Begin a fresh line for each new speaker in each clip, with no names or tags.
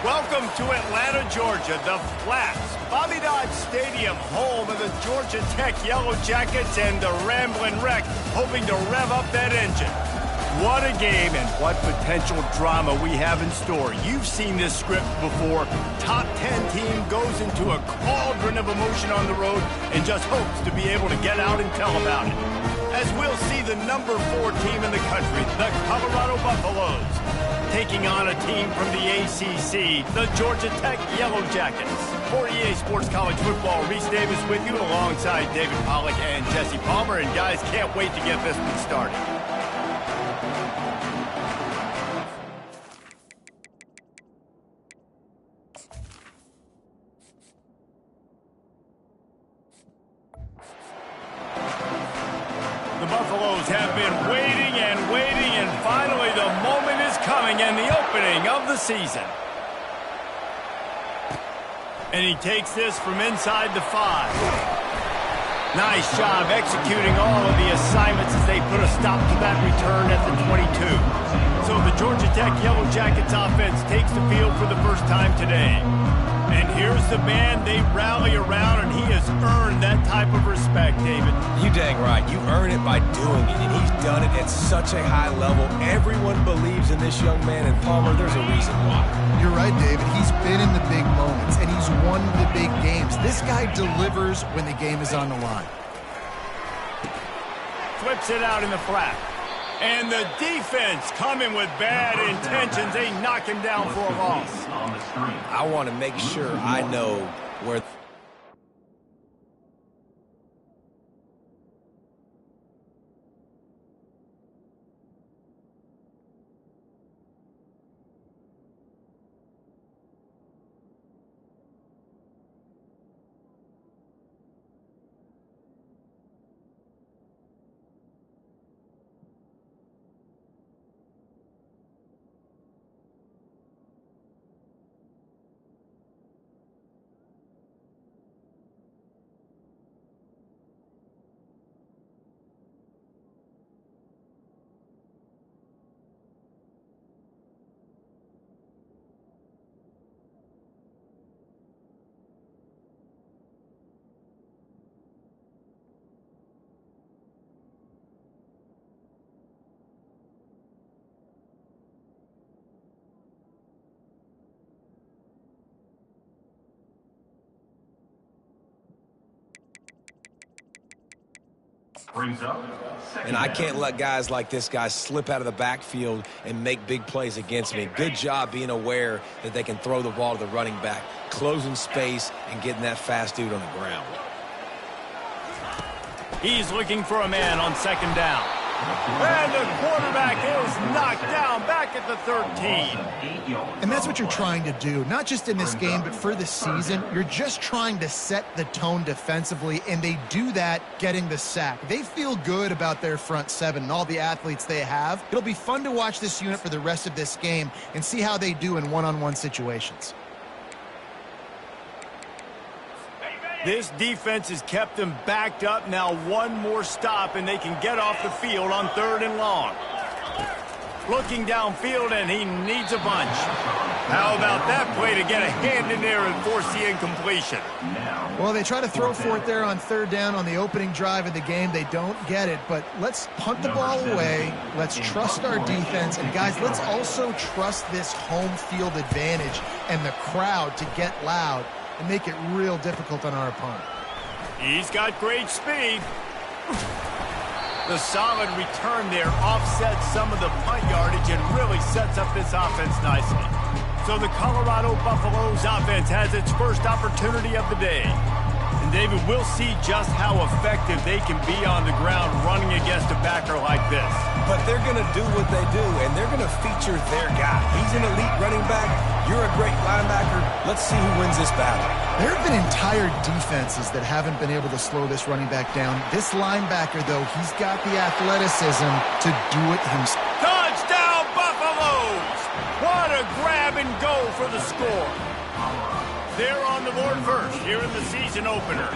Welcome to Atlanta, Georgia, the Flats, Bobby Dodd Stadium, home of the Georgia Tech Yellow Jackets and the Ramblin' Wreck, hoping to rev up that engine. What a game and what potential drama we have in store. You've seen this script before. Top 10 team goes into a cauldron of emotion on the road and just hopes to be able to get out and tell about it. As we'll see the number 4 team in the country, the Colorado Buffaloes, taking on a team from the ACC, the Georgia Tech Yellow Jackets. For EA Sports College Football, Reese Davis with you alongside David Pollack and Jesse Palmer. And guys, can't wait to get this one started. The Buffaloes have been waiting and finally the moment is coming and the opening of the season. And he takes this from inside the 5. Nice job executing all of the assignments as they put a stop to that return at the 22. So the Georgia Tech Yellow Jackets offense takes the field for the first time today. And here's the man they rally around, and he has earned that type of respect, David.
You dang right. You earn it by doing it, and he's done it at such a high level. Everyone believes in this young man, and Palmer, there's a reason why.
You're right, David. He's been in the big moments, and he's won the big games. This guy delivers when the game is on the line.
Flips it out in the flat. And the defense coming with bad intentions. They knock him down for a loss.
I want to make sure I know where... And I can't let guys like this guy slip out of the backfield and make big plays against me. Good job being aware that they can throw the ball to the running back, closing space and getting that fast dude on the ground.
He's looking for a man on second down. And the quarterback is knocked down back at the 13.
And that's what you're trying to do, not just in this game, but for the season. You're just trying to set the tone defensively, and they do that getting the sack. They feel good about their front 7 and all the athletes they have. It'll be fun to watch this unit for the rest of this game and see how they do in one-on-one situations.
This defense has kept them backed up. Now one more stop, and they can get off the field on 3rd and long. Looking downfield, and he needs a bunch. How about that play to get a hand in there and force the incompletion?
Well, they try to throw for it there on 3rd down on the opening drive of the game. They don't get it, but let's punt the ball away. Let's trust our defense. And, guys, let's also trust this home field advantage and the crowd to get loud and make it real difficult on our opponent.
He's got great speed. The solid return there offsets some of the punt yardage and really sets up this offense nicely. So the Colorado Buffaloes offense has its first opportunity of the day. And David, we'll see just how effective they can be on the ground running against a backer like this.
But they're going to do what they do, and they're going to feature their guy. He's an elite running back. You're a great linebacker. Let's see who wins this battle.
There have been entire defenses that haven't been able to slow this running back down. This linebacker, though, he's got the athleticism to do it himself.
Touchdown, Buffaloes! What a grab and go for the score. They're on the board first here in the season opener.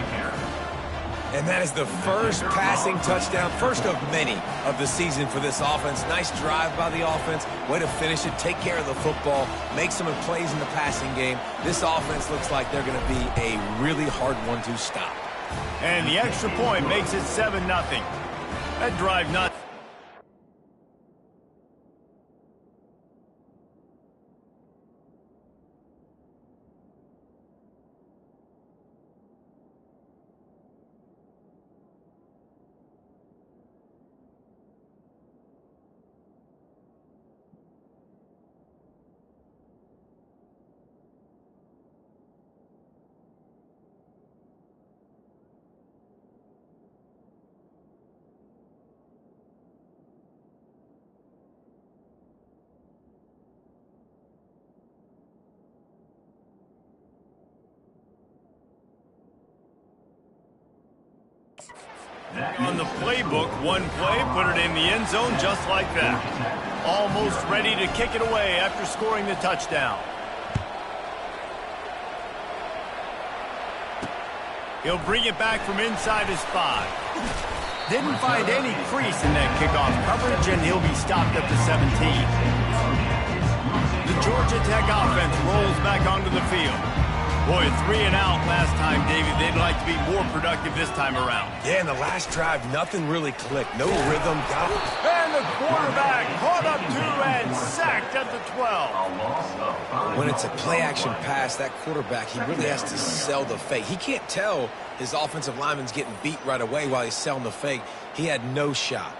And that is the first passing touchdown, first of many of the season for this offense. Nice drive by the offense. Way to finish it, take care of the football, make some plays in the passing game. This offense looks like they're going to be a really hard one to stop.
And the extra point makes it 7-0. That drive not... On the playbook, one play, put it in the end zone just like that. Almost ready to kick it away after scoring the touchdown. He'll bring it back from inside his 5. Didn't find any crease in that kickoff coverage, and he'll be stopped at the 17. The Georgia Tech offense rolls back onto the field. Boy, 3 and out last time, Davey. They'd like to be more productive this time around.
Yeah, in the last drive, nothing really clicked. No rhythm.
And the quarterback caught up 2 and sacked at the 12.
When it's a play-action pass, that quarterback, he really has to sell the fake. He can't tell his offensive lineman's getting beat right away while he's selling the fake. He had no shot.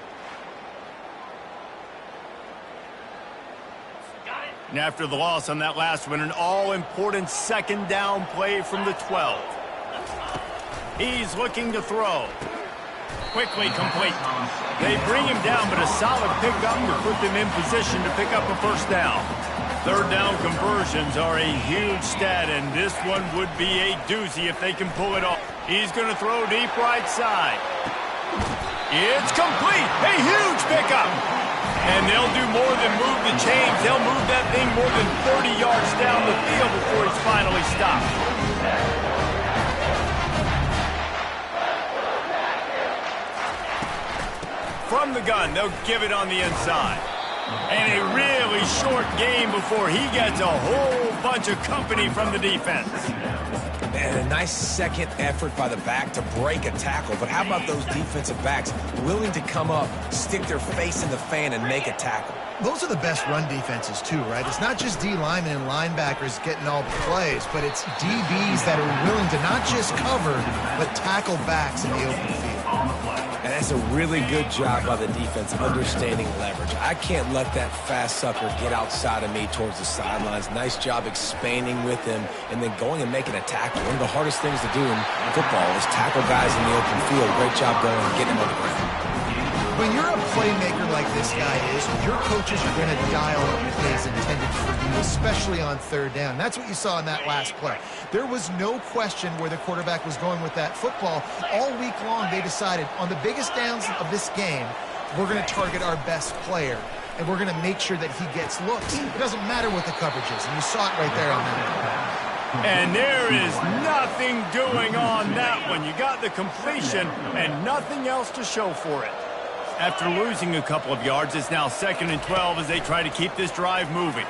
And after the loss on that last one, an all-important second down play from the 12. He's looking to throw. Quickly complete. They bring him down, but a solid pickup to put them in position to pick up a first down. Third down conversions are a huge stat, and this one would be a doozy if they can pull it off. He's going to throw deep right side. It's complete. A huge pickup. And they'll do more than move the chains. They'll move that thing more than 30 yards down the field before he's finally stopped. From the gun, they'll give it on the inside. And a really short game before he gets a whole bunch of company from the defense.
And a nice second effort by the back to break a tackle. But how about those defensive backs willing to come up, stick their face in the fan, and make a tackle?
Those are the best run defenses, too, right? It's not just D linemen and linebackers getting all the plays, but it's DBs that are willing to not just cover, but tackle backs in the open field.
And that's a really good job by the defense, understanding leverage. I can't let that fast sucker get outside of me towards the sidelines. Nice job expanding with him and then going and making a tackle. One of the hardest things to do in football is tackle guys in the open field. Great job going and getting him on the ground.
When you're a playmaker like this guy is, your coaches are going to dial up plays intended for you, especially on third down. That's what you saw in that last play. There was no question where the quarterback was going with that football. All week long, they decided on the biggest downs of this game, we're going to target our best player, and we're going to make sure that he gets looks. It doesn't matter what the coverage is, and you saw it right there on that.
And there is nothing doing on that one. You got the completion and nothing else to show for it. After losing a couple of yards, it's now 2nd and 12 as they try to keep this drive moving.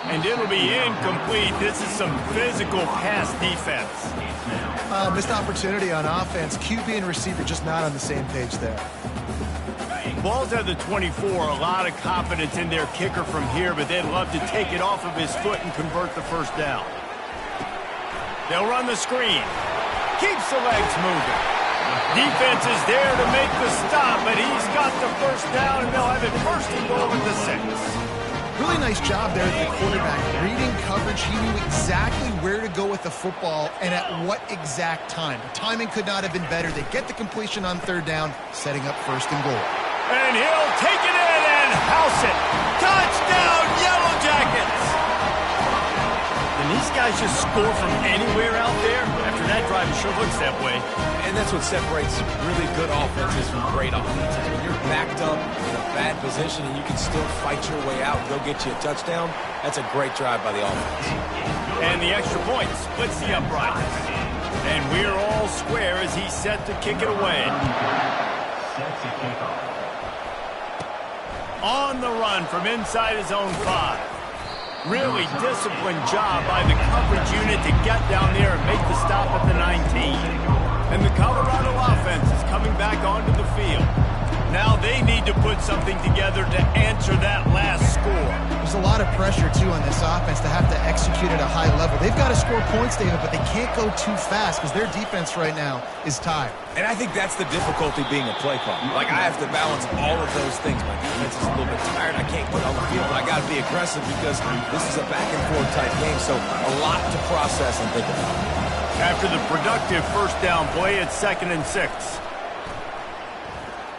And it'll be incomplete. This is some physical pass defense.
Missed opportunity on offense. QB and receiver just not on the same page there.
Ball's at the 24. A lot of confidence in their kicker from here, but they'd love to take it off of his foot and convert the first down. They'll run the screen. Keeps the legs moving. Defense is there to make the stop, but he's got the first down, and they'll have it first and goal at the 6.
Really nice job there at the quarterback. Reading coverage, he knew exactly where to go with the football and at what exact time. The timing could not have been better. They get the completion on third down, setting up first and goal.
And he'll take it in and house it. Touchdown, Yellow Jackets! And these guys just score from anywhere out there? After that drive, it sure looks that way.
And that's what separates really good offenses from great offenses. When you're backed up in a bad position and you can still fight your way out and go get you a touchdown, that's a great drive by the offense.
And the extra point splits the uprights. And we're all square as he's set to kick it away. On the run from inside his own 5. Really disciplined job by the coverage unit to get down there and make the stop at the 19. And the Colorado offense is coming back onto the field. Now they need to put something together to answer that last score.
There's a lot of pressure, too, on this offense to have to execute at a high level. They've got to score points, David, but they can't go too fast because their defense right now is tired.
And I think that's the difficulty being a play caller. Like, I have to balance all of those things. My defense is a little bit tired. I can't get on the field, but I got to be aggressive because this is a back-and-forth type game, so a lot to process and think about.
After the productive first down play, it's 2nd and 6.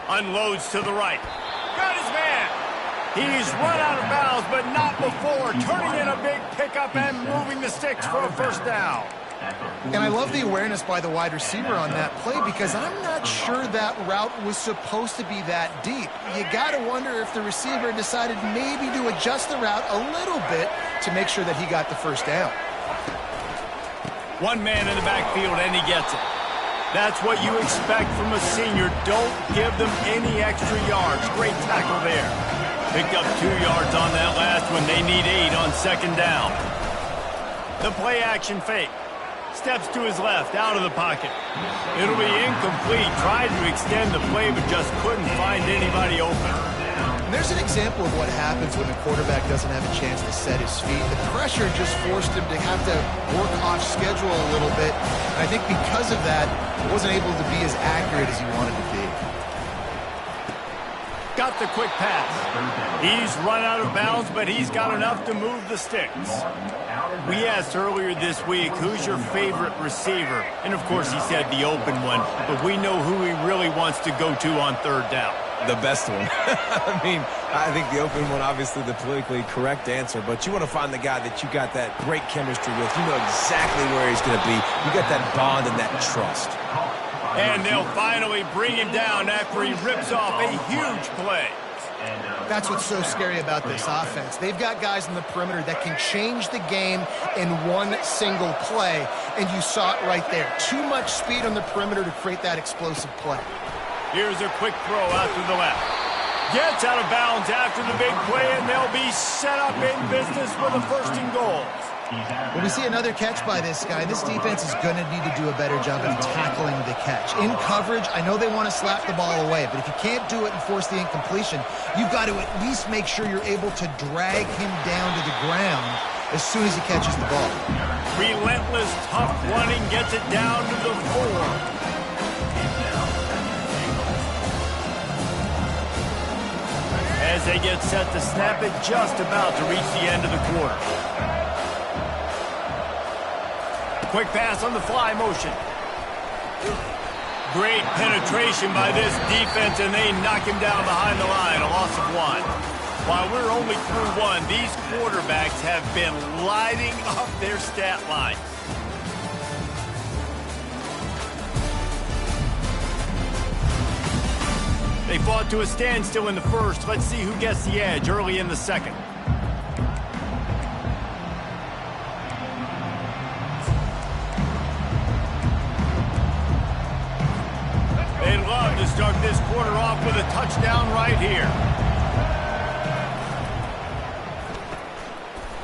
Unloads to the right. Got his man. He's run out of bounds, but not before turning in a big pickup and moving the sticks for a first down.
And I love the awareness by the wide receiver on that play because I'm not sure that route was supposed to be that deep. You got to wonder if the receiver decided maybe to adjust the route a little bit to make sure that he got the first down.
One man in the backfield, and he gets it. That's what you expect from a senior. Don't give them any extra yards. Great tackle there. Picked up 2 yards on that last one. They need 8 on 2nd down. The play action fake. Steps to his left, out of the pocket. It'll be incomplete. Tried to extend the play, but just couldn't find anybody open.
And there's an example of what happens when the quarterback doesn't have a chance to set his feet. The pressure just forced him to have to work off schedule a little bit. And I think because of that, he wasn't able to be as accurate as he wanted to be.
Got the quick pass. He's run out of bounds, but he's got enough to move the sticks. We asked earlier this week, who's your favorite receiver? And, of course, he said the open one. But we know who he really wants to go to on 3rd down.
The best one. I mean, I think the open one, obviously the politically correct answer, but you want to find the guy that you got that great chemistry with. You know exactly where he's going to be. You got that bond and that trust.
And they'll finally bring him down after he rips off a huge play.
That's what's so scary about this offense. They've got guys in the perimeter that can change the game in one single play, and you saw it right there. Too much speed on the perimeter to create that explosive play.
Here's a quick throw out to the left. Gets out of bounds after the big play, and they'll be set up in business with a 1st and goal.
When we see another catch by this guy, this defense is going to need to do a better job of tackling the catch. In coverage, I know they want to slap the ball away, but if you can't do it and force the incompletion, you've got to at least make sure you're able to drag him down to the ground as soon as he catches the ball.
Relentless, tough running gets it down to the 4. As they get set to snap it, just about to reach the end of the quarter. Quick pass on the fly motion. Great penetration by this defense, and they knock him down behind the line, a loss of 1. While we're only through 1, these quarterbacks have been lighting up their stat line. They fought to a standstill in the first. Let's see who gets the edge early in the second. They'd love to start this quarter off with a touchdown right here.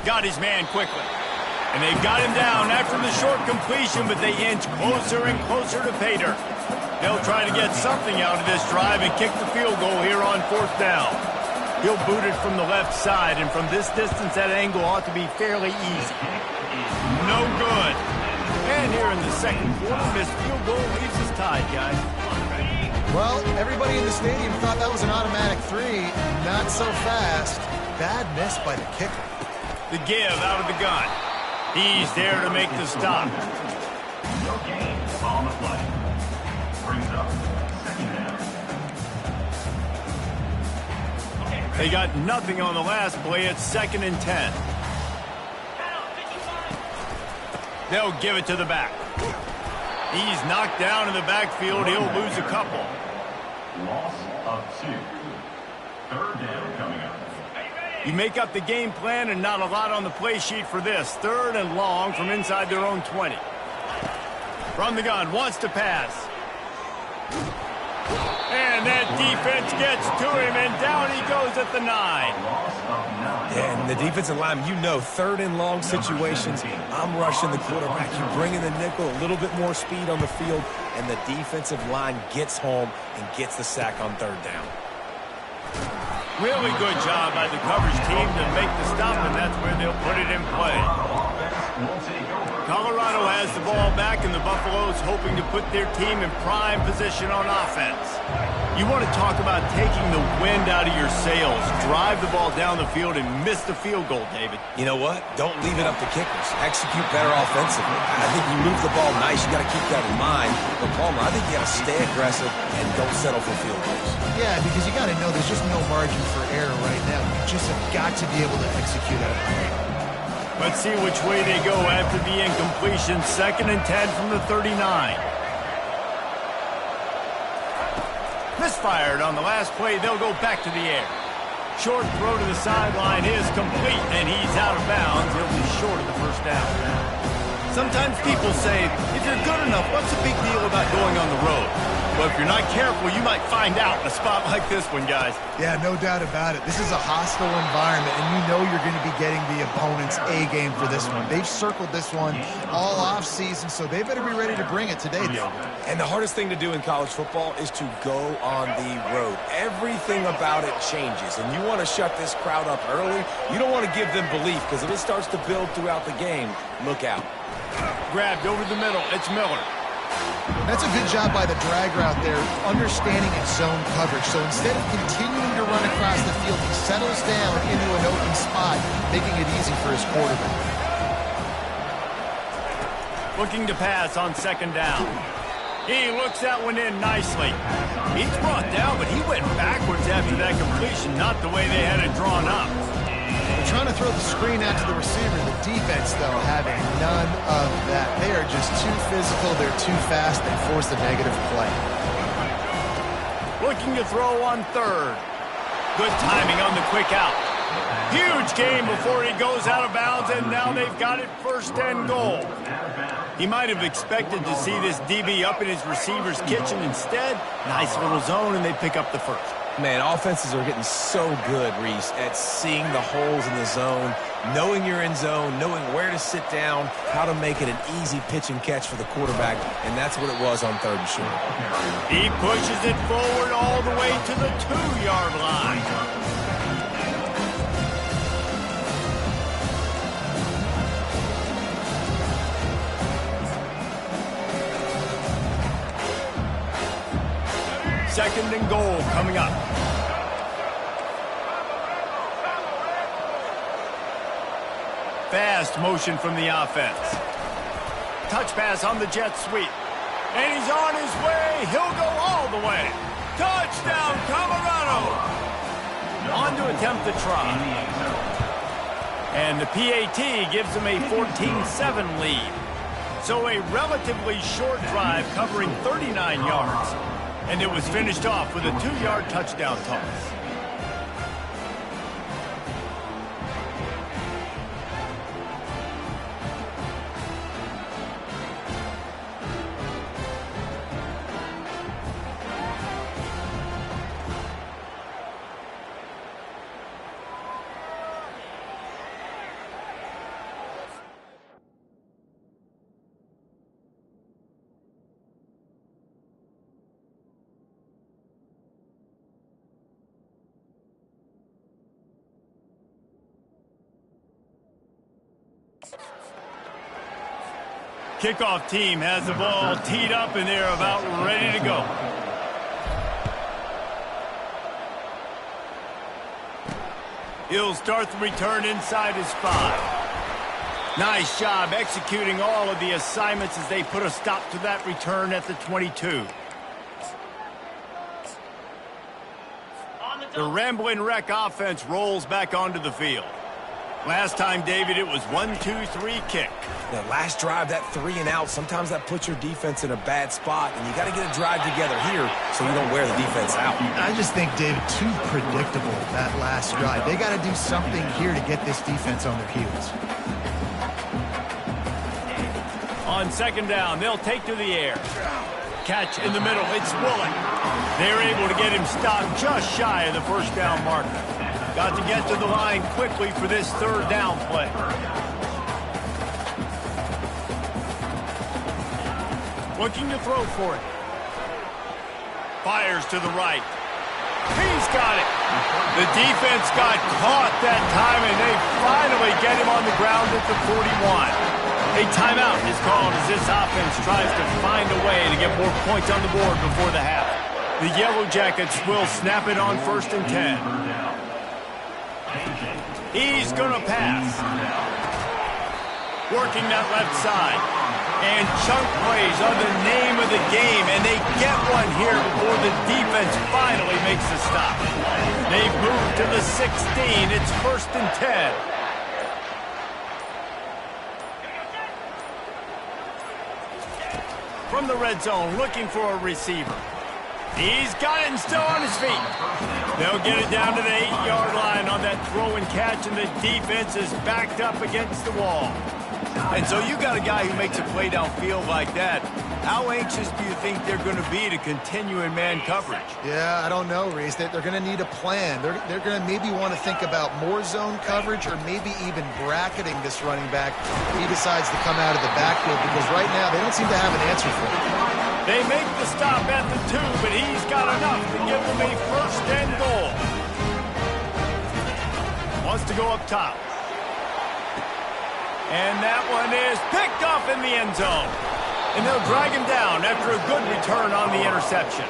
Got his man quickly. And they've got him down after the short completion, but they inch closer and closer to pay dirt. They'll try to get something out of this drive and kick the field goal here on 4th down. He'll boot it from the left side, and from this distance, that angle ought to be fairly easy. No good. And here in the second quarter, this field goal leaves us tied, guys.
Well, everybody in the stadium thought that was an automatic 3. Not so fast. Bad miss by the kicker.
The give out of the gun. He's there to make the stop.
No gain on the play. Brings up 2nd down.
They got nothing on the last play. It's 2nd and 10. They'll give it to the back. He's knocked down in the backfield. He'll lose a couple.
Loss of 2. 3rd down coming up.
You make up the game plan and not a lot on the play sheet for this. 3rd and long from inside their own 20. From the gun, wants to pass. And that defense gets to him, and down he goes at the 9.
Yeah, and the defensive line, you know, third and long situations, I'm rushing the quarterback. You bring in the nickel, a little bit more speed on the field, and the defensive line gets home and gets the sack on third down.
Really good job by the coverage team to make the stop, and that's where they'll put it in play. Colorado has the ball back, and the Buffaloes hoping to put their team in prime position on offense. You want to talk about taking the wind out of your sails. Drive the ball down the field and miss the field goal, David.
You know what? Don't leave it up to kickers. Execute better offensively. I think you move the ball nice. You got to keep that in mind. But, Palmer, I think you got to stay aggressive and don't settle for field goals.
Yeah, because you got to know there's just no margin for error right now. You just have got to be able to execute at a high level.
Let's see which way they go after the incompletion. 2nd and 10 from the 39. Misfired on the last play. They'll go back to the air. Short throw to the sideline is complete, and he's out of bounds. He'll be short of the first down. Sometimes people say, if you're good enough, what's the big deal about going on the road? Well, if you're not careful, you might find out in a spot like this one, guys.
Yeah, no doubt about it. This is a hostile environment, and you know you're going to be getting the opponent's A game for this one. They've circled this one all offseason, so they better be ready to bring it today, though.
And the hardest thing to do in college football is to go on the road. Everything about it changes, and you want to shut this crowd up early. You don't want to give them belief, because if it starts to build throughout the game, look out.
Grabbed over the middle. It's Miller.
That's a good job by the drag route there, understanding its zone coverage. So instead of continuing to run across the field, he settles down into an open spot, making it easy for his quarterback.
Looking to pass on 2nd down. He looks that one in nicely. He's brought down, but he went backwards after that completion, not the way they had it drawn up.
They're trying to throw the screen out to the receiver. The defense, though, having none of that. They are just too physical. They're too fast. They force the negative play.
Looking to throw on 3rd. Good timing on the quick out. Huge gain before he goes out of bounds, and now they've got it 1st and goal. He might have expected to see this DB up in his receiver's kitchen. Instead, nice little zone, and they pick up the 1st.
Man, offenses are getting so good, Reese, at seeing the holes in the zone, knowing you're in zone, knowing where to sit down, how to make it an easy pitch and catch for the quarterback, and that's what it was on 3rd and short.
He pushes it forward all the way to the 2-yard line. Second and goal coming up. Fast motion from the offense. Touch pass on the jet sweep. And he's on his way. He'll go all the way. Touchdown, Colorado. On to attempt the try. And the PAT gives them a 14-7 lead. So a relatively short drive covering 39 yards. And it was finished off with a 2-yard touchdown toss. Kickoff team has the ball teed up, and they're about ready to go. He'll start the return inside his 5. Nice job executing all of the assignments as they put a stop to that return at the 22. The Rambling Wreck offense rolls back onto the field. Last time, David, it was 1-2-3 kick.
The last drive, that 3 and out, sometimes that puts your defense in a bad spot, and you got to get a drive together here so you don't wear the defense out.
I just think, David, too predictable, that last drive. They got to do something here to get this defense on their heels.
On second down, they'll take to the air. Catch in the middle, it's Woolen. They're able to get him stopped just shy of the first down marker. Got to get to the line quickly for this third down play. Looking to throw for it. Fires to the right. He's got it. The defense got caught that time, and they finally get him on the ground at the 41. A timeout is called as this offense tries to find a way to get more points on the board before the half. The Yellow Jackets will snap it on 1st and 10. He's going to pass. Working that left side. And chunk plays are the name of the game, and they get one here before the defense finally makes the stop. They move to the 16. It's 1st and 10. From the red zone, looking for a receiver. He's got it and still on his feet. They'll get it down to the 8-yard line on that throw and catch, and the defense is backed up against the wall. And so you got a guy who makes a play downfield like that. How anxious do you think they're going to be to continue in man coverage?
Yeah, I don't know, Reese. They're going to need a plan. They're going to maybe want to think about more zone coverage or maybe even bracketing this running back if he decides to come out of the backfield, because right now they don't seem to have an answer for him.
They make the stop at the 2, but he's got enough to give them a 1st and goal. Wants to go up top. And that one is picked off in the end zone. And they'll drag him down after a good return on the interception.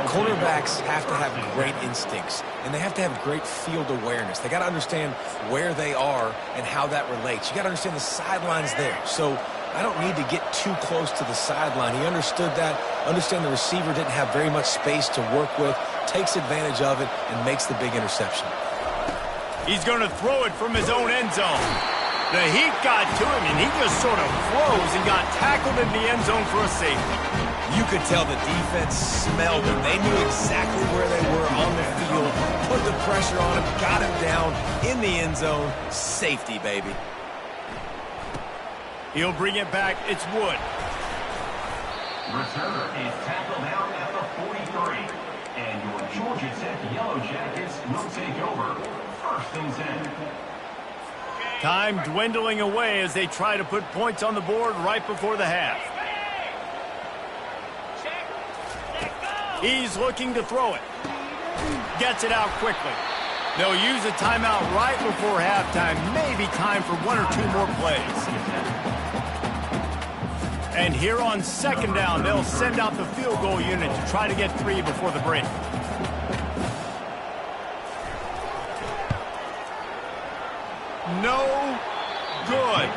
Cornerbacks have to have great instincts, and they have to have great field awareness. They got to understand where they are and how that relates. You got to understand the sidelines there. So I don't need to get too close to the sideline. He understood that. Understand the receiver didn't have very much space to work with, takes advantage of it, and makes the big interception.
He's going to throw it from his own end zone. The heat got to him, and he just sort of froze and got tackled in the end zone for a safety.
You could tell the defense smelled him. They knew exactly where they were on the field, put the pressure on him, got him down in the end zone. Safety, baby.
He'll bring it back. It's Wood.
Returner is tackled out at the 43. And your Georgia Tech Yellow Jackets will take over 1st and 10.
Time dwindling away as they try to put points on the board right before the half. He's looking to throw it. Gets it out quickly. They'll use a timeout right before halftime. Maybe time for 1 or 2 more plays. And here on second down, they'll send out the field goal unit to try to get 3 before the break. No good.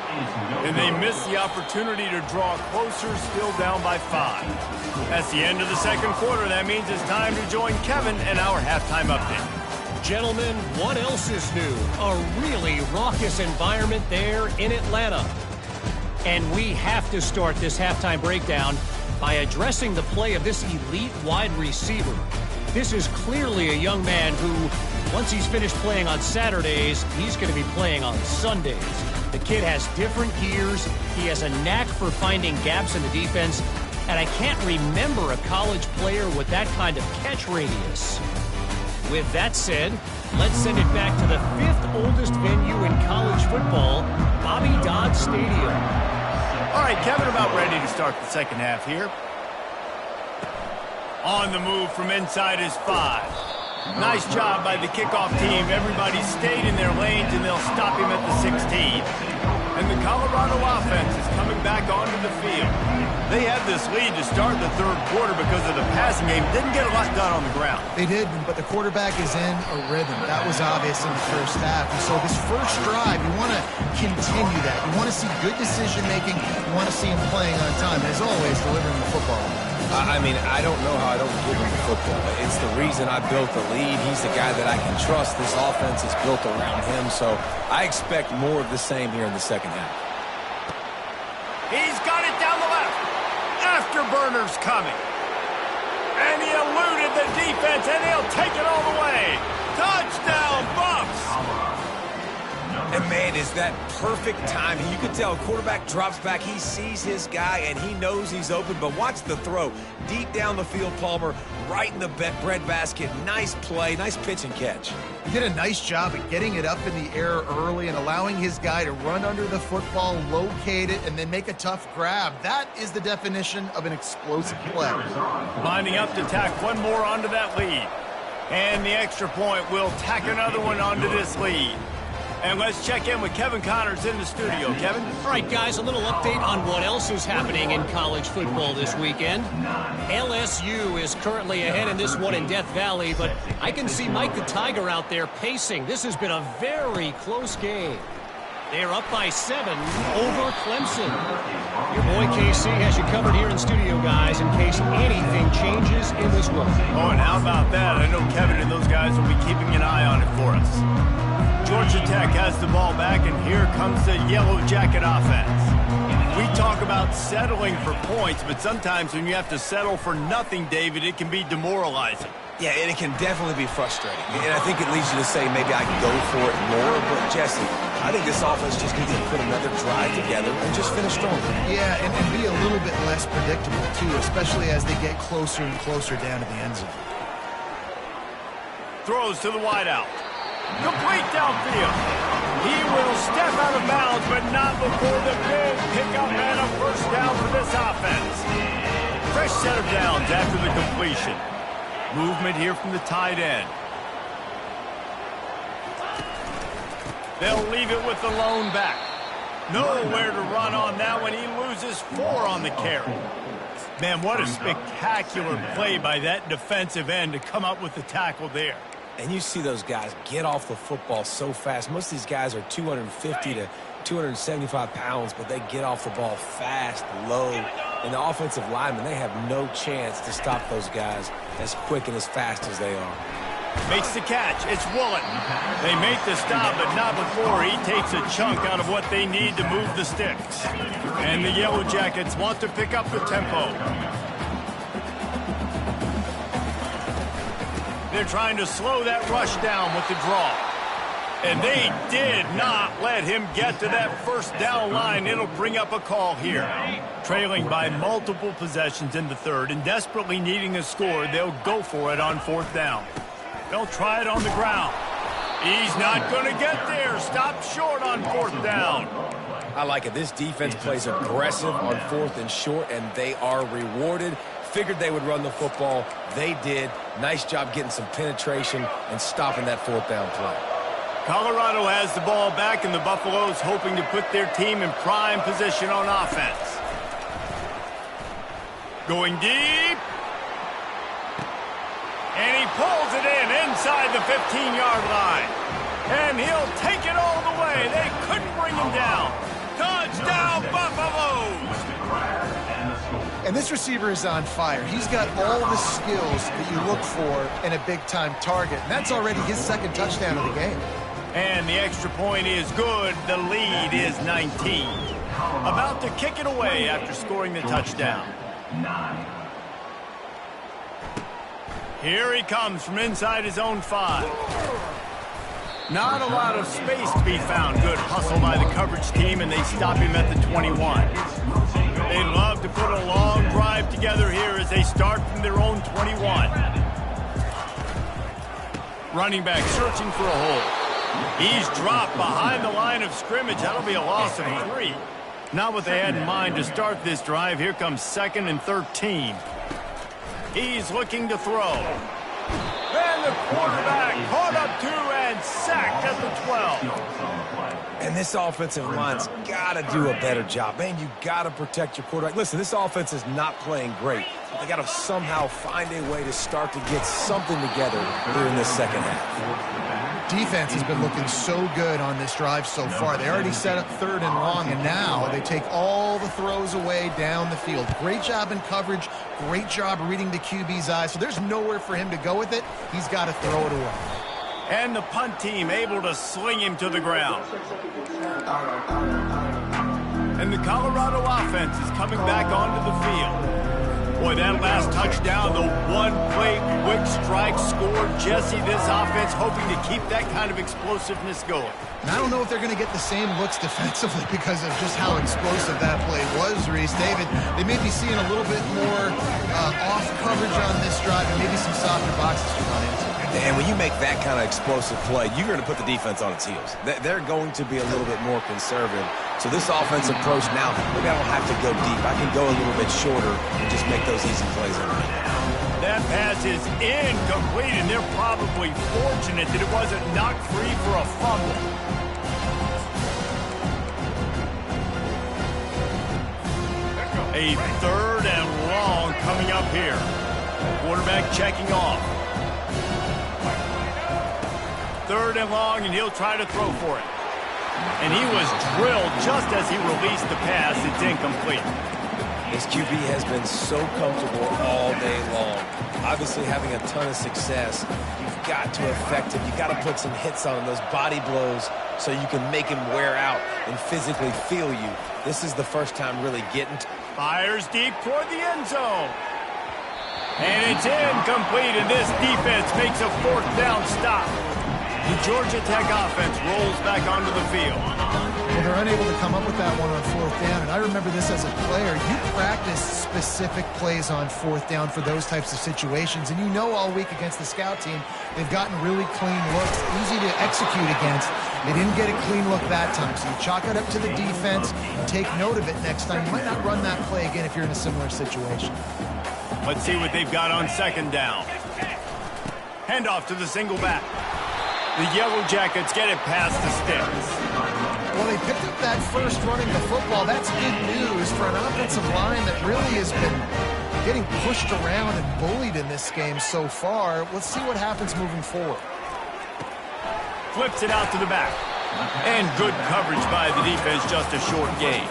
And they miss the opportunity to draw closer, still down by 5. That's the end of the second quarter. That means it's time to join Kevin and our halftime update.
Gentlemen, what else is new? A really raucous environment there in Atlanta. And we have to start this halftime breakdown by addressing the play of this elite wide receiver. This is clearly a young man who, once he's finished playing on Saturdays, he's going to be playing on Sundays. The kid has different gears. He has a knack for finding gaps in the defense. And I can't remember a college player with that kind of catch radius. With that said, let's send it back to the 5th oldest venue in college football, Bobby Dodd Stadium.
All right, Kevin, about ready to start the second half here. On the move from inside his 5. Nice job by the kickoff team. Everybody stayed in their lanes, and they'll stop him at the 16. And the Colorado offense is coming back onto the field. They had this lead to start the third quarter because of the passing game. Didn't get a lot done on the ground.
They did, but the quarterback is in a rhythm. That was obvious in the first half. And so this first drive, you want to continue that. You want to see good decision-making. You want to see him playing on time. And as always, delivering the football.
I mean, I don't know how I don't give him the football. It's the reason I built the lead. He's the guy that I can trust. This offense is built around him, so I expect more of the same here in the second half.
He's got it down the left. Afterburner's coming. And he eluded the defense, and he'll take it all the way. Touchdown, Bucks!
And, man, is that perfect timing. You can tell quarterback drops back. He sees his guy, and he knows he's open. But watch the throw. Deep down the field, Palmer, right in the bread basket. Nice play, nice pitch and catch.
He did a nice job of getting it up in the air early and allowing his guy to run under the football, locate it, and then make a tough grab. That is the definition of an explosive play.
Lining up to tack one more onto that lead. And the extra point will tack another one onto this lead. And let's check in with Kevin Connors in the studio. Kevin?
All right, guys, a little update on what else is happening in college football this weekend. LSU is currently ahead in this one in Death Valley, but I can see Mike the Tiger out there pacing. This has been a very close game. They're up by 7 over Clemson. Your boy KC has you covered here in studio, guys, in case anything changes in this one.
Oh, and how about that? I know Kevin and those guys will be keeping an eye on it for us. Georgia Tech has the ball back, and here comes the Yellow Jacket offense. We talk about settling for points, but sometimes when you have to settle for nothing, David, it can be demoralizing.
Yeah, and it can definitely be frustrating. And I think it leads you to say maybe I can go for it more. But, Jesse, I think this offense just needs to put another drive together and just finish strong.
Yeah, and be a little bit less predictable, too, especially as they get closer and closer down to the end zone.
Throws to the wideout. Complete downfield. He will step out of bounds, but not before the big pickup and a first down for this offense. Fresh set of downs after the completion. Movement here from the tight end. They'll leave it with the lone back. Nowhere to run on that one. He loses 4 on the carry. Man, what a spectacular play by that defensive end to come up with the tackle there.
And you see those guys get off the football so fast. Most of these guys are 250 to 275 pounds, but they get off the ball fast, low. And the offensive linemen, they have no chance to stop those guys as quick and as fast as they are.
Makes the catch. It's Woolen. They make the stop, but not before he takes a chunk out of what they need to move the sticks. And the Yellow Jackets want to pick up the tempo. They're trying to slow that rush down with the draw. And they did not let him get to that first down line. It'll bring up a call here. Trailing by multiple possessions in the third and desperately needing a score, they'll go for it on 4th down. They'll try it on the ground. He's not going to get there. Stop short on 4th down.
I like it. This defense plays aggressive on 4th and short, and they are rewarded. Figured they would run the football. They did. Nice job getting some penetration and stopping that 4th down play.
Colorado has the ball back, and the Buffaloes hoping to put their team in prime position on offense. Going deep. And he pulls it in inside the 15-yard line. And he'll take it all the way. They couldn't bring him down. Touchdown, Buffaloes!
And this receiver is on fire. He's got all the skills that you look for in a big-time target. And that's already his 2nd touchdown of the game.
And the extra point is good. The lead is 19. About to kick it away after scoring the touchdown. Here he comes from inside his own 5. Not a lot of space to be found. Good hustle by the coverage team, and they stop him at the 21. They love to put a long drive together here as they start from their own 21. Running back searching for a hole. He's dropped behind the line of scrimmage. That'll be a loss of 3. Not what they had in mind to start this drive. Here comes 2nd and 13. He's looking to throw. And the quarterback caught up 2 and sacked at the 12.
And this offensive line's got to do a better job. Man, you got to protect your quarterback. Listen, this offense is not playing great. They got to somehow find a way to start to get something together during this 2nd half.
Defense has been looking so good on this drive so far. They already set up 3rd and long, and now they take all the throws away down the field. Great job in coverage. Great job reading the QB's eyes. So there's nowhere for him to go with it. He's got to throw it away.
And the punt team able to sling him to the ground. And the Colorado offense is coming back onto the field. Boy, that last touchdown, the one-play quick strike scored. Jesse, this offense hoping to keep that kind of explosiveness going.
And I don't know if they're going to get the same looks defensively because of just how explosive that play was, Reese. David, they may be seeing a little bit more off coverage on this drive and maybe some softer boxes to run into.
And when you make that kind of explosive play, you're going to put the defense on its heels. They're going to be a little bit more conservative. So this offensive approach now, maybe I don't have to go deep. I can go a little bit shorter and just make those easy plays.
That pass is incomplete, and they're probably fortunate that it wasn't knocked free for a fumble. A 3rd and long coming up here. Quarterback checking off. 3rd and long, and he'll try to throw for it. And he was drilled just as he released the pass. It's incomplete.
This QB has been so comfortable all day long. Obviously having a ton of success. You've got to affect him. You've got to put some hits on him, those body blows, so you can make him wear out and physically feel you. This is the first time really getting to.
Fires deep toward the end zone. And it's incomplete, and this defense makes a 4th down stop. The Georgia Tech offense rolls back onto the field.
Well, they're unable to come up with that one on 4th down, and I remember this as a player. You practice specific plays on 4th down for those types of situations, and you know all week against the scout team, they've gotten really clean looks, easy to execute against. They didn't get a clean look that time, so you chalk it up to the defense and take note of it next time. You might not run that play again if you're in a similar situation.
Let's see what they've got on 2nd down. Handoff to the single back. The Yellow Jackets get it past the sticks.
Well, they picked up that first running the football. That's good news for an offensive line that really has been getting pushed around and bullied in this game so far. Let's see what happens moving forward.
Flips it out to the back. And good coverage by the defense, just a short gain.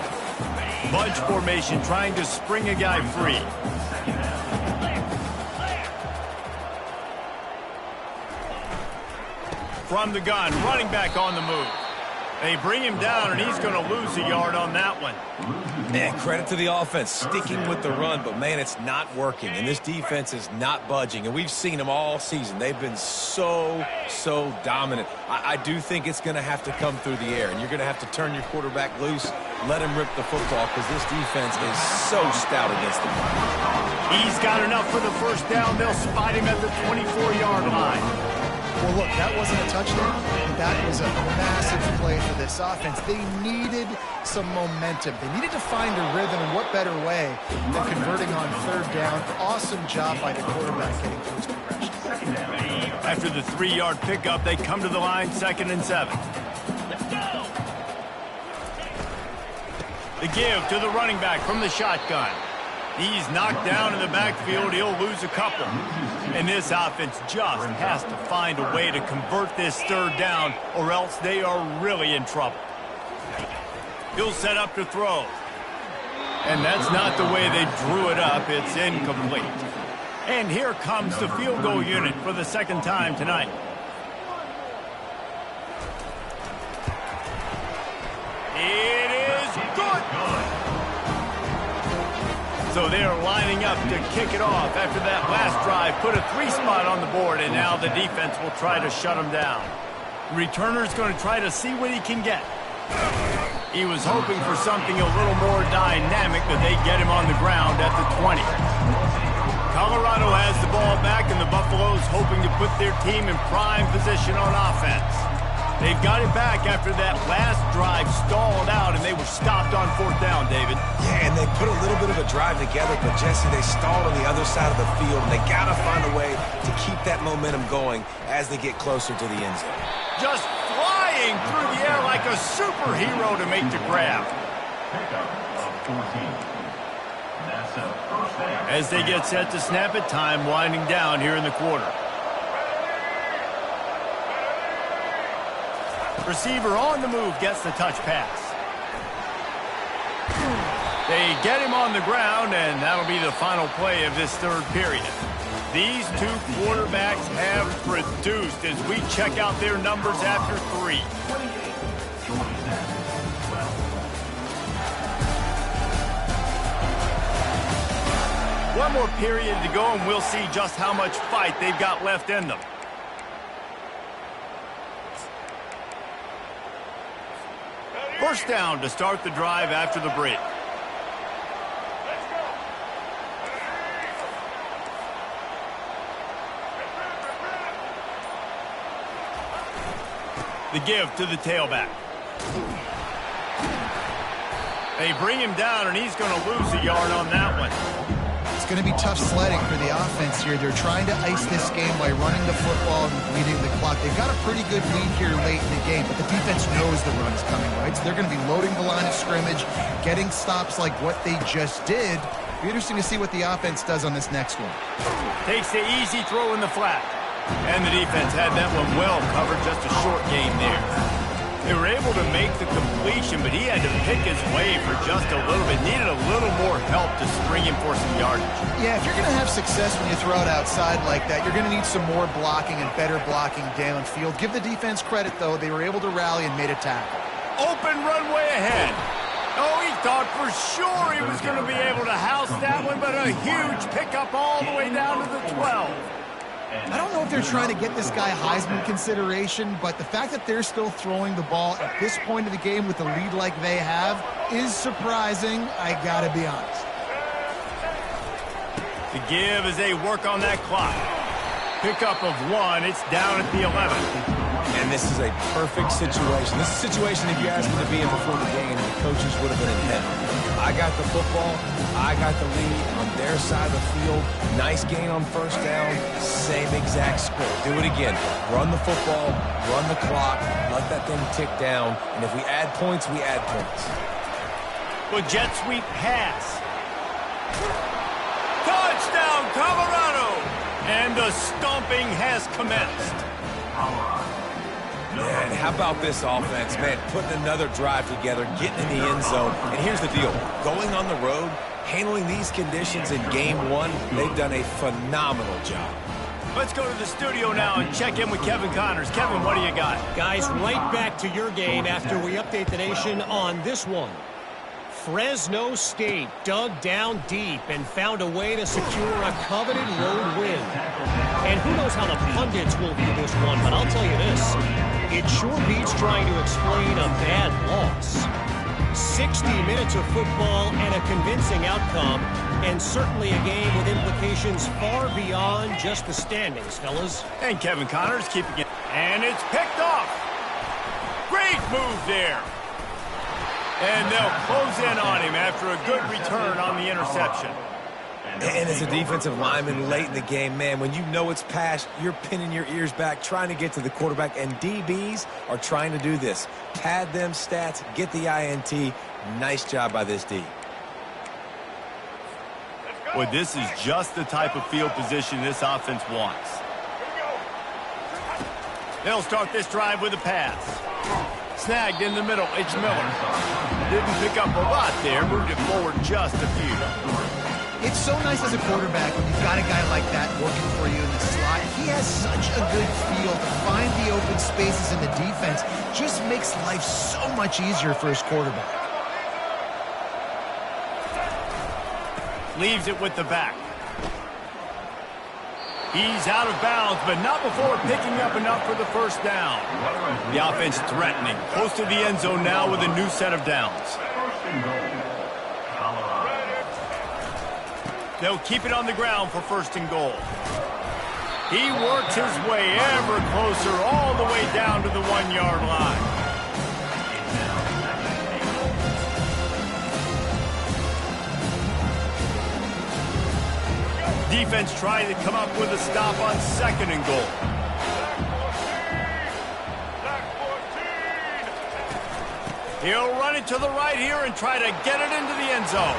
Bunch formation trying to spring a guy free. From the gun, running back on the move. They bring him down, and he's going to lose a yard on that one.
Man, credit to the offense, sticking with the run, but, man, it's not working, and this defense is not budging, and we've seen them all season. They've been so dominant. I do think it's going to have to come through the air, and you're going to have to turn your quarterback loose, let him rip the football, because this defense is so stout against the run.
He's got enough for the 1st down. They'll spot him at the 24-yard line.
Well, look, that wasn't a touchdown. That was a massive play for this offense. They needed some momentum. They needed to find a rhythm, and what better way than converting on 3rd down. Awesome job by the quarterback getting through his progression.
After the 3-yard pickup, they come to the line, 2nd and 7. The give to the running back from the shotgun. He's knocked down in the backfield. He'll lose a couple. And this offense just has to find a way to convert this 3rd down, or else they are really in trouble. He'll set up to throw. And that's not the way they drew it up. It's incomplete. And here comes the field goal unit for the 2nd time tonight. It is good. So they're lining up to kick it off after that last drive. Put a 3-spot on the board, and now the defense will try to shut them down. Returner's going to try to see what he can get. He was hoping for something a little more dynamic, but they get him on the ground at the 20. Colorado has the ball back, and the Buffaloes hoping to put their team in prime position on offense. They've got it back after that last drive stalled out, and they were stopped on 4th down, David.
Yeah, and they put a little bit of a drive together, but, Jesse, they stalled on the other side of the field, and they got to find a way to keep that momentum going as they get closer to the end zone.
Just flying through the air like a superhero to make the grab. As they get set to snap it, time winding down here in the quarter. Receiver on the move gets the touch pass. They get him on the ground, and that'll be the final play of this 3rd period. These two quarterbacks have produced as we check out their numbers after 3. One more period to go, and we'll see just how much fight they've got left in them. First down to start the drive after the break. The give to the tailback. They bring him down, and he's going to lose a yard on that one.
It's going to be tough sledding for the offense here. They're trying to ice this game by running the football and bleeding the clock. They've got a pretty good lead here late in the game, but the defense knows the run is coming, right? So they're going to be loading the line of scrimmage, getting stops like what they just did. Be interesting to see what the offense does on this next one.
Takes the easy throw in the flat. And the defense had that one well covered, just a short game there. They were able to make the completion, but he had to pick his way for just a little bit. Needed a little more help to spring him for some yardage.
Yeah, if you're going to have success when you throw it outside like that, you're going to need some more blocking and better blocking downfield. Give the defense credit, though. They were able to rally and made a tackle.
Open runway ahead. Oh, he thought for sure he was going to be able to house that one, but a huge pickup all the way down to the 12.
I don't know if they're trying to get this guy Heisman consideration, but the fact that they're still throwing the ball at this point of the game with the lead like they have is surprising, I gotta be honest.
The give as they work on that clock. Pickup of one, it's down at the 11.
And this is a perfect situation. This is a situation, if you asked me to be in before the game, the coaches would have been in heaven. I got the football. I got the lead on their side of the field. Nice gain on first down. Same exact score. Do it again. Run the football. Run the clock. Let that thing tick down. And if we add points, we add points.
Well, jet sweep pass. Touchdown, Colorado! And the stomping has commenced.
Man, how about this offense, man, putting another drive together, getting in the end zone. And here's the deal. Going on the road, handling these conditions in game one, they've done a phenomenal job.
Let's go to the studio now and check in with Kevin Connors. Kevin, what do you got?
Guys, right back to your game after we update the nation on this one. Fresno State dug down deep and found a way to secure a coveted road win. And who knows how the pundits will view this one, but I'll tell you this. It sure beats trying to explain a bad loss. 60 minutes of football and a convincing outcome, and certainly a game with implications far beyond just the standings, fellas.
And Kevin Connors keeping it. And it's picked off. Great move there. And they'll close in on him after a good return on the interception.
And as a defensive lineman late in the game, man, when you know it's passed, you're pinning your ears back, trying to get to the quarterback, and DBs are trying to do this. Pad them stats, get the INT. Nice job by this D.
Well, this is just the type of field position this offense wants. They'll start this drive with a pass. Snagged in the middle, it's Miller. Didn't pick up a lot there, moved it forward just a few.
It's so nice as a quarterback when you've got a guy like that working for you in the slot. He has such a good feel to find the open spaces in the defense. Just makes life so much easier for his quarterback.
Leaves it with the back. He's out of bounds, but not before picking up enough for the first down. The offense threatening. Close to the end zone now with a new set of downs. They'll keep it on the ground for first and goal. He works his way ever closer all the way down to the 1-yard line. Defense trying to come up with a stop on second and goal. He'll run it to the right here and try to get it into the end zone.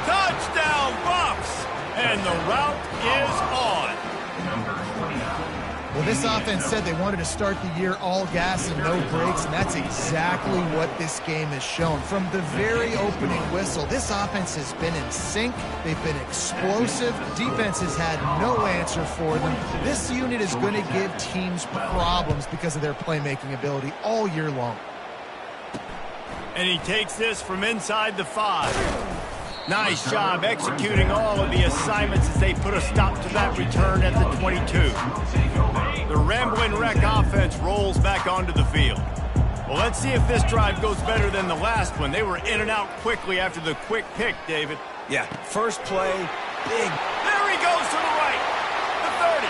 Touchdown, Bucks! And the route is on.
Well, this offense said they wanted to start the year all gas and no brakes, and that's exactly what this game has shown. From the very opening whistle, this offense has been in sync. They've been explosive. Defense has had no answer for them. This unit is going to give teams problems because of their playmaking ability all year long.
And he takes this from inside the 5. Nice job executing all of the assignments as they put a stop to that return at the 22. The Ramblin' Wreck offense rolls back onto the field. Well, let's see if this drive goes better than the last one. They were in and out quickly after the quick pick, David.
Yeah, first play, big.
There he goes to the right. The 30.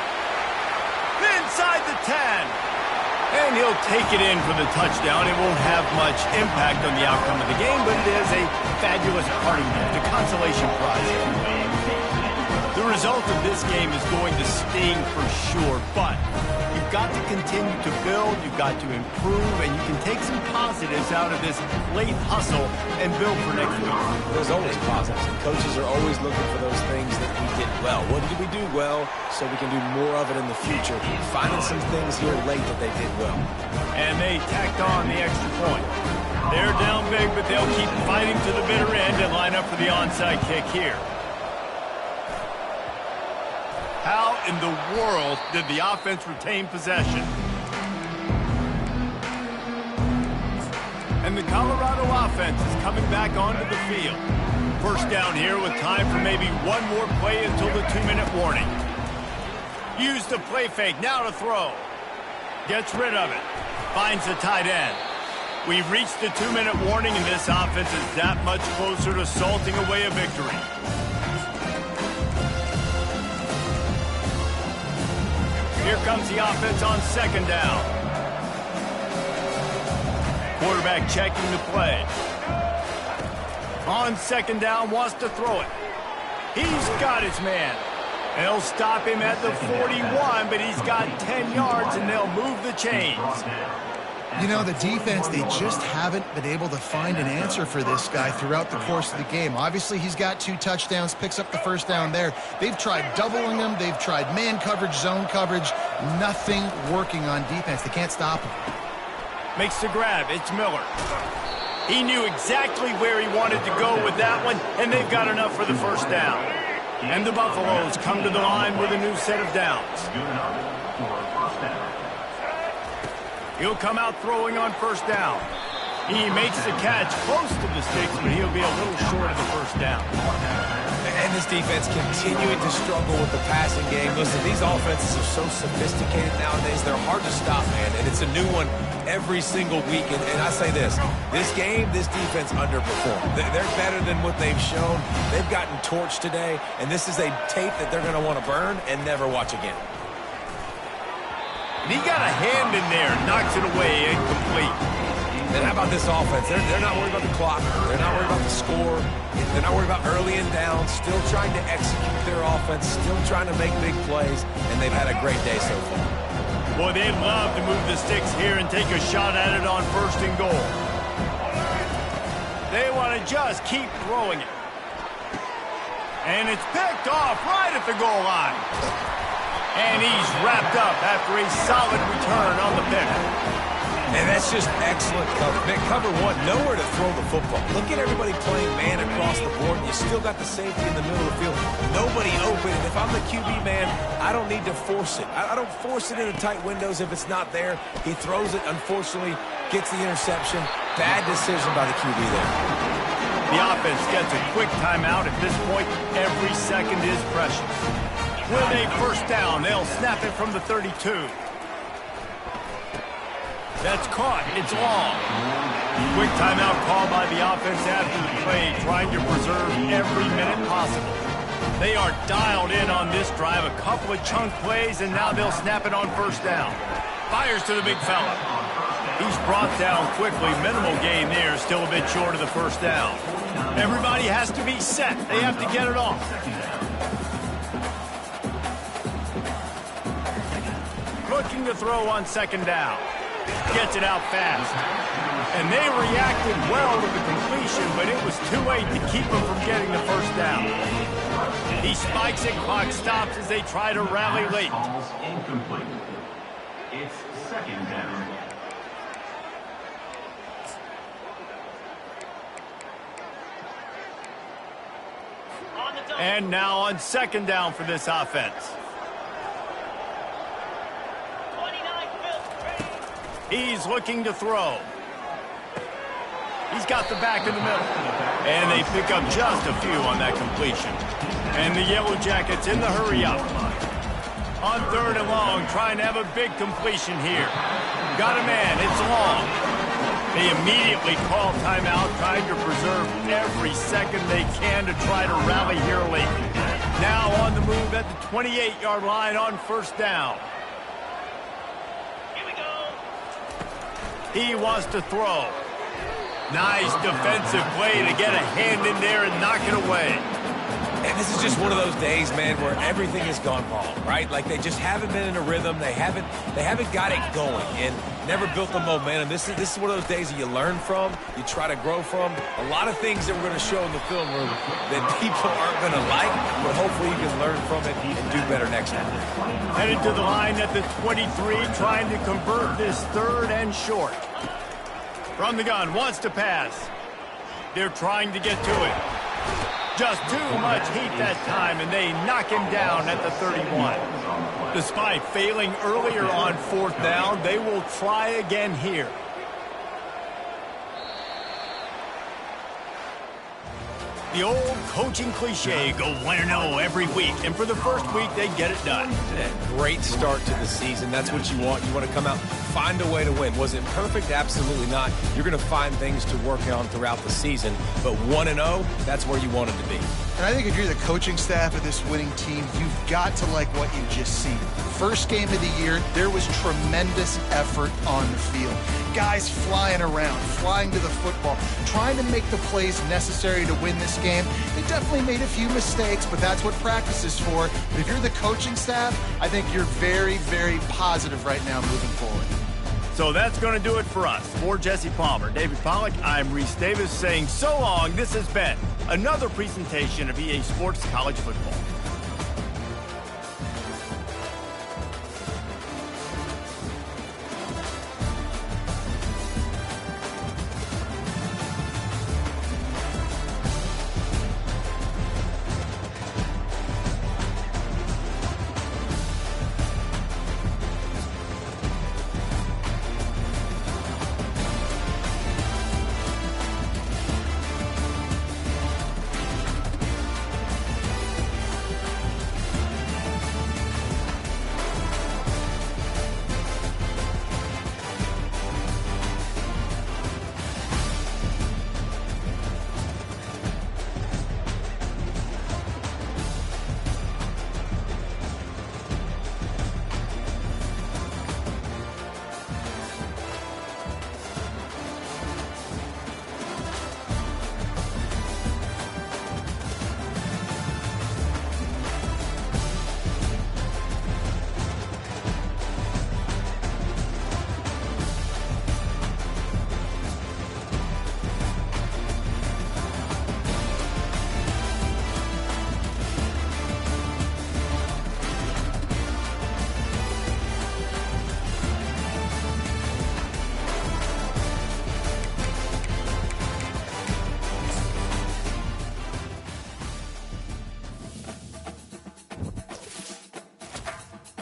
Inside the 10. And he'll take it in for the touchdown. It won't have much impact on the outcome of the game, but it is a fabulous parting gift, a consolation prize. The result of this game is going to sting for sure, but you've got to continue to build, you've got to improve, and you can take some positives out of this late hustle and build for next week.
There's always positives, and coaches are always looking for those things that we did well. What did we do well so we can do more of it in the future? Finding some things here late that they did well.
And they tacked on the extra point. They're down big, but they'll keep fighting to the bitter end and line up for the onside kick here. How in the world did the offense retain possession? And the Colorado offense is coming back onto the field. First down here with time for maybe one more play until the 2-minute warning. Use the play fake, now to throw. Gets rid of it. Finds the tight end. We've reached the 2-minute warning, and this offense is that much closer to salting away a victory. Here comes the offense on second down. Quarterback checking the play. On second down, wants to throw it. He's got his man. They'll stop him at the 41, but he's got 10 yards, and they'll move the chains.
You know, the defense, they just haven't been able to find an answer for this guy throughout the course of the game. Obviously, he's got 2 touchdowns, picks up the first down there. They've tried doubling him. They've tried man coverage, zone coverage. Nothing working on defense. They can't stop him.
Makes the grab. It's Miller. He knew exactly where he wanted to go with that one, and they've got enough for the first down. And the Buffaloes come to the line with a new set of downs. He'll come out throwing on first down. He makes the catch close to the sticks, but he'll be a little short of the first down.
And this defense continuing to struggle with the passing game. Listen, these offenses are so sophisticated nowadays. They're hard to stop, man. And it's a new one every single week. And I say this game, this defense underperformed. They're better than what they've shown. They've gotten torched today. And this is a tape that they're going to want to burn and never watch again.
And he got a hand in there, knocks it away, incomplete.
And how about this offense? They're not worried about the clock. They're not worried about the score. They're not worried about early and down. Still trying to execute their offense. Still trying to make big plays. And they've had a great day so far.
Boy, they'd love to move the sticks here and take a shot at it on first and goal. They want to just keep throwing it. And it's picked off right at the goal line. And he's wrapped up after a solid return on the pick.
And that's just excellent cover. Man, cover one, nowhere to throw the football. Look at everybody playing man across the board. You still got the safety in the middle of the field. Nobody open. And if I'm the QB man, I don't need to force it. I don't force it into tight windows if it's not there. He throws it, unfortunately, gets the interception. Bad decision by the QB there.
The offense gets a quick timeout. At this point, every second is precious. With a first down, they'll snap it from the 32. That's caught. It's long. Quick timeout call by the offense after the play, trying to preserve every minute possible. They are dialed in on this drive. A couple of chunk plays, and now they'll snap it on first down. Fires to the big fella. He's brought down quickly. Minimal gain there. Still a bit short of the first down. Everybody has to be set. They have to get it off. Looking to throw on second down. Gets it out fast. And they reacted well to the completion, but it was too late to keep them from getting the first down. He spikes it, clock stops as they try to rally late.
Ball's incomplete. It's second down.
And now on second down for this offense. He's looking to throw. He's got the back in the middle. And they pick up just a few on that completion. And the Yellow Jackets in the hurry up. On 3rd and long, trying to have a big completion here. Got a man, it's long. They immediately call timeout, trying to preserve every second they can to try to rally here late. Now on the move at the 28-yard line on 1st down.
Here we go.
He wants to throw. Nice defensive play to get a hand in there and knock it away.
And this is just one of those days, man, where everything has gone wrong, right? Like they just haven't been in a rhythm. They haven't got it going and never built the momentum. This is one of those days that you learn from, you try to grow from. A lot of things that we're going to show in the film room that people aren't going to like, but hopefully you can learn from it and do better next time.
Headed to the line at the 23, trying to convert this 3rd and short. From the gun, wants to pass. They're trying to get to it. Just too much heat that time, and they knock him down at the 31. Despite failing earlier on 4th down, they will try again here. The old coaching cliche, go 1-0 every week, and for the first week, they get it done.
Great start to the season. That's what you want. You want to come out, find a way to win. Was it perfect? Absolutely not. You're going to find things to work on throughout the season, but 1-0, that's where you want it to be.
And I think if you're the coaching staff of this winning team, you've got to like what you've just seen. First game of the year, there was tremendous effort on the field. Guys flying around, flying to the football, trying to make the plays necessary to win this game. They definitely made a few mistakes, but that's what practice is for. But if you're the coaching staff, I think you're very, very positive right now moving forward.
So that's going to do it for us. For Jesse Palmer, David Pollack, I'm Reese Davis saying so long. This has been another presentation of EA Sports College Football.